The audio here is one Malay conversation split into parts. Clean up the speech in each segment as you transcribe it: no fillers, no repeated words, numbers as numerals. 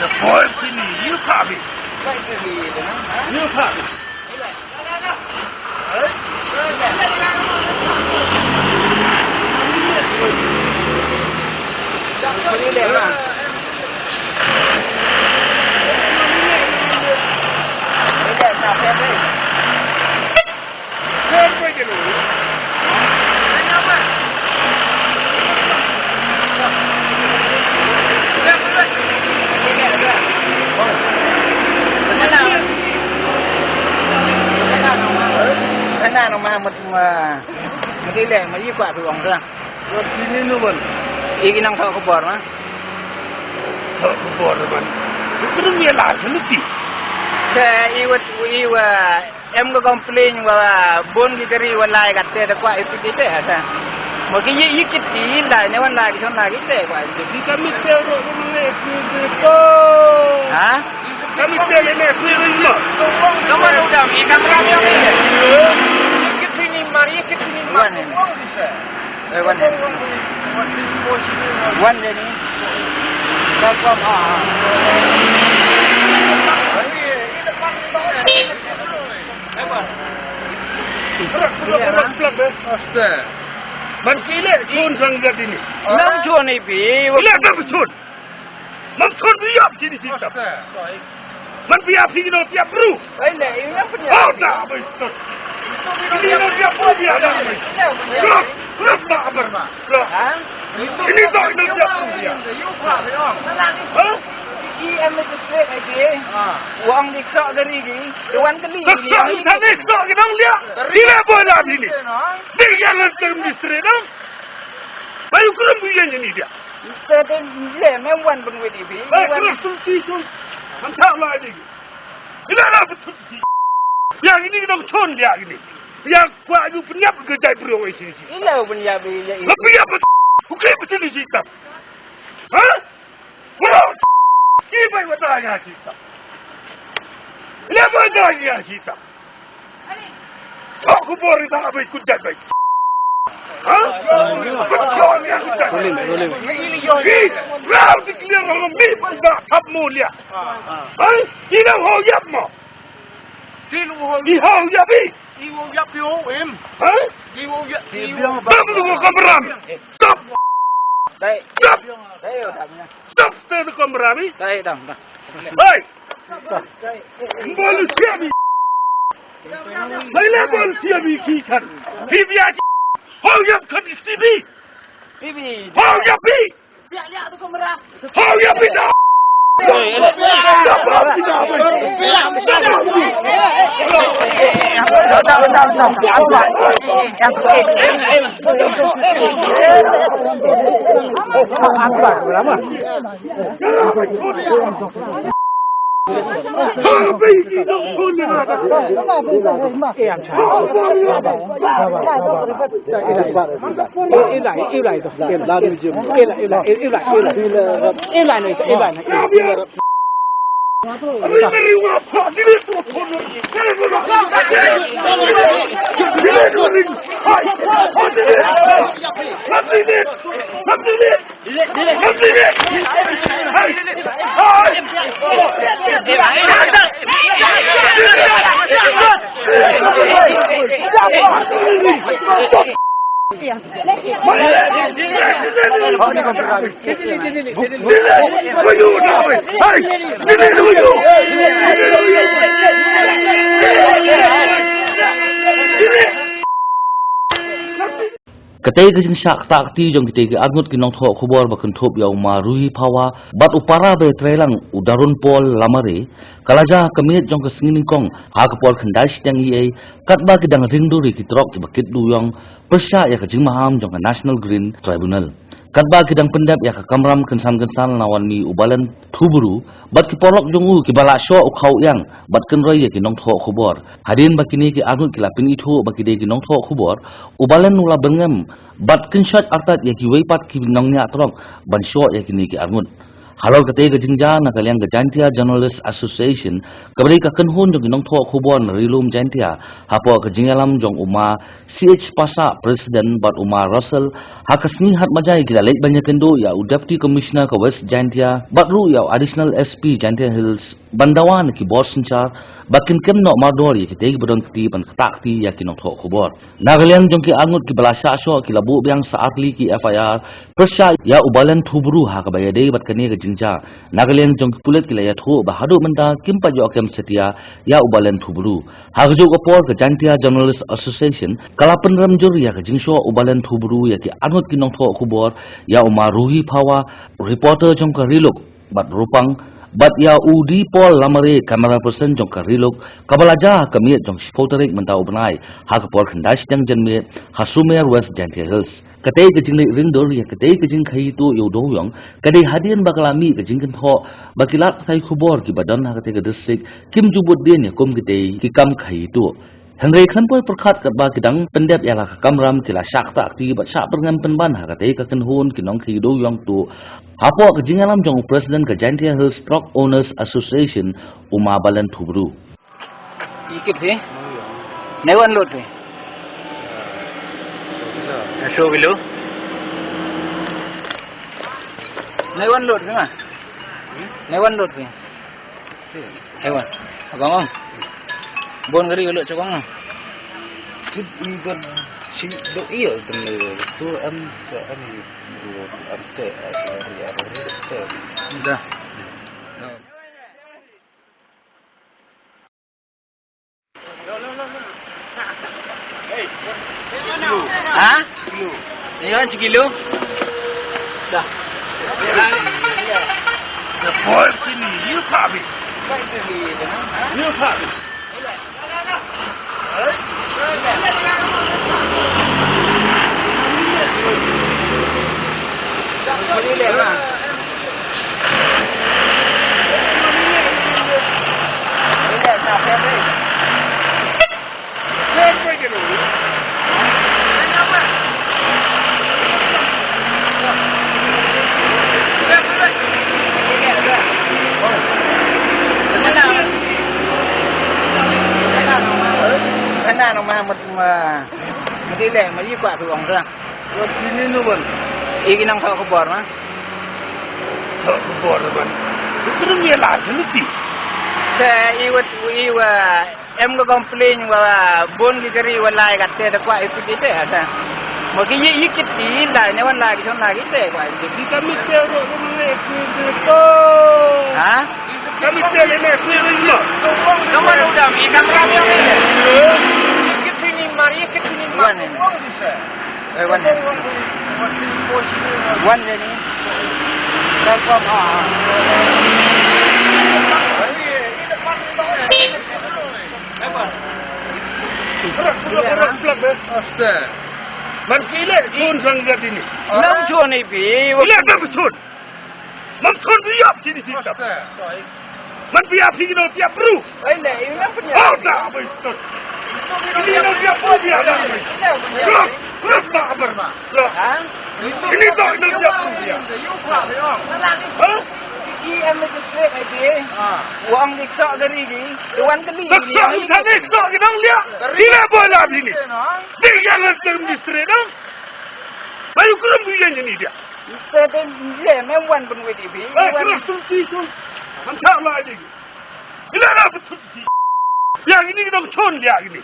Boy sini, you copy. You copy. Madile, may ipa tuang ra. Sini naman. Ikinang sa kubor na. Sa kubor naman. Ito may lasan iti. Sa iwa em ko complain wa bon ki kari wala ay katte da kwa itu kite asa. Mo ki yikit ila ne wan lagi son lagi te kwa. Di kami tero ne ko. Ha? Kami tero ne ko. Kamu udah ikan rami ni. Mari kita ni mana? One ni. Kapam Man kile chun sangat ini. Nam chun ni pi. Kile apa chun? Man chun biar sini sini. Man biar sini no biar bro. Ini yang punya. Oh dah apa itu? Ini no biar bro biar dah. Kelak tak apa? Kelak. Ini tak no biar bro biar. Hah? Em mới chết này kì. Uang đi sợ cái gì kì. Uang cái gì? Sợ thằng ấy sợ cái đông liệt. Đi ra bồi làm gì nè? Đi ra làm tầm đi sửa đâu? Bayu kurang punya ni dia. Saya tu je memang pun wedi bi. Bayu kurang suci tu. Macam mana ni? Ini ada betul sih. Yang ini dong con dia ini. Yang kuat itu punya kerja bro ini sini. Ini punya bi. Tapi apa? Bukan betul ni kita. Hah? Bro. Ini baik bertanya kita. Ini bertanya kita. Aku beri tak baik kerja baik. Hah? Betul ni aku tak. Boleh. Ini rau dikeliru orang ni pada tak mulia. Hah? Ini orang yang mau. Ini orang yang bi. Hah? Kamu tu kameram. Stop. Stop. Stop. Stay tu kameram ni. Hei. Balu siapa? Baiklah balu siapa kikan. Biar Hau yang kan istibi. Bibi. Hau yang bi. Lihat tu kamera. Hau yang bi dah. Ketika sing syak takti jong ketika agnut kinong thok khubor bakan thop yaw marui pawa bat upara be trelang udarun pol lamare kalaja kemit jong kesingin kong ha kapol khandai sidang ie katba kidang ringduri kitrok kibakit duyong persya ya kajing maham jong National Green Tribunal katba kidang pendap ya kamram kensan lawan ni ubalan thuburu bat kipolok jong u kibala syo ukhau yang bat kenroi ya kinong thok khubor hadin bakini ki agnut kilapin itu bakide kinong thok khubor ubalan nula bengem bat kinshot artat ya ki weipat ki nongnya trok ban syo ya kini ki agnut Halau kate ke jingja na kalian ke Jantia Journalist Association kabri ka kenhun jong inong tho khubon rilum Jantia hapo ke jingalam jong uma CH Pasa President bat uma Russell hakasni hat majai kita late banyak kendo ya Deputy Commissioner ke West Jantia bat ru ya Additional SP Jantia Hills bandawan ki bos sencar bakin kem no madori kite bodon kti ban takti ya kinong tho khubor na kalian jong ki angut ki balasa sho ki labu biang saatli ki FIR persya ya ubalan thubru ha ka bayade bat kani ke jingja nagalian jong pulet kila ya thu bahadu menta kimpa jo kem setia ya ubalan thubru hagju ko por ke Jantia Journalist Association kala penram jur ya ke jingsho ubalan thubru ya ki anut kinong tho khubor ya uma ruhi phawa reporter jong ka riluk bat rupang bat ya udi pol lamare camera person jong ka riluk kabalaja kamiet jong spoterik menta ubnai ha ka por khandas jang janme hasumer West Jantia Hills kate ke jing ring dor ya kate ke jing khai tu yo do yong kade hadian bakalami ke jing kan tho bakilat sai khubor ki badan ha kate ke district kim jubut den ya kom kate ki kam khai tu Henry khan poi perkhat kat ba kidang pendep ya la kamram kila sakta akti bat sa perngam penban ha kate ka kenhun kinong khai do yong tu hapo ke jingalam jong president ke Jantia Hills Truck Owners Association uma balan thubru ikip he newan lot he show below. Newan lot ke ma? Newan lot ke? Newan. Agong. Bon gari lot cakong. Ini kan si do iya tener tu am te Dah. Ha? Ini sekilo. Dah. Boy sini, you kabi. You kabi. Madile, maji kwa tu orang orang. Ini nuan. Iki nang thau khobor ma. Thau khobor man. Itu ni lah jenusi. Iwa em ko complain wa bon ki kari walai katte ta kwa itu kite asa. Maki yikit ti la ne wan la ki son la kite kwa. Di kami tero ko. Ha? Kami tero ne ko. Kamu udah mi kamera ni. Mari ke sini mana? Wan ni. Dalam Man kile chun sangat ini. Nam chun ni bi. Kile nam chun. Man chun biap sini sini. Man biap sini no biap bro. Ini ini punya. Oh tak apa itu. Ini no biap bro biap. Look tak apa. Ini tak no biap bro biap. Hah? Em mới chết này chị. Uang đi sợ cái gì? Uang cái gì? Sợ cái nông lia. Đi ra bơi làm gì nè? Đi ra lần từng đi stres đó. Bao nhiêu cái gì vậy nhỉ dia? Saya tu dia memang pun wedi bi. Terus tunci tu. Macam lah ini. Ini apa tunci? Yang ini kita con dia ini.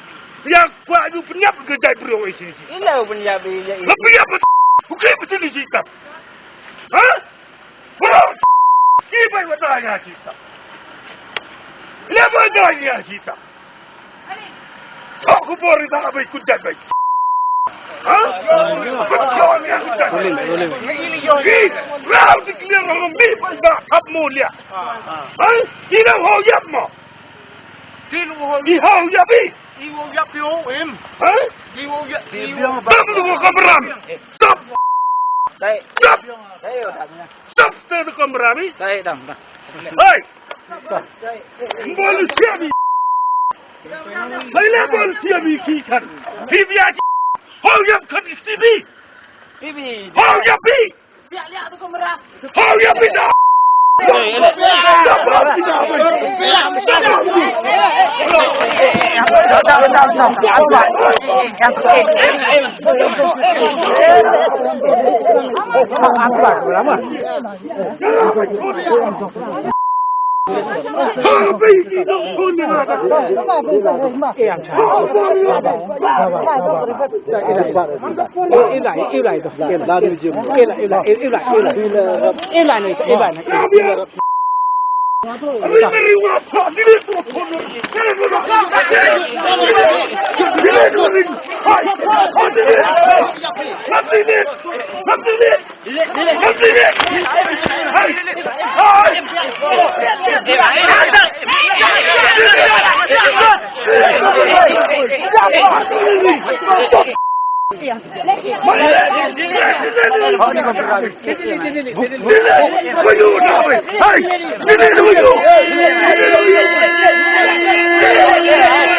Yang kuat itu penyap kerja bro ini. Ini pun ya bi. Tapi apa? Bukan betul ni kita. Hah? Bro. Ibai wadanya kita. Ini apa wadanya kita? Aku bori tak apa ikut jaga. Hah? Betul ya kita. Boleh. Kau dikeliru orang ni pada hab mulia. Hah? Ini hau yap mo. Ini hau yapi. Iwo yap yo em. Hah? Iwo yap. Stop dulu kameram. Stop. Baik. Stop. Saya dah. Stop stay the kameram. Baik dah. Hey. Bolu siabi. Hayla bolu siabi kikan. Tibia. Hau yap kan istibi. Bibi. Hau yapi. Lihat tu kamera. Hau yapi dah. Hey!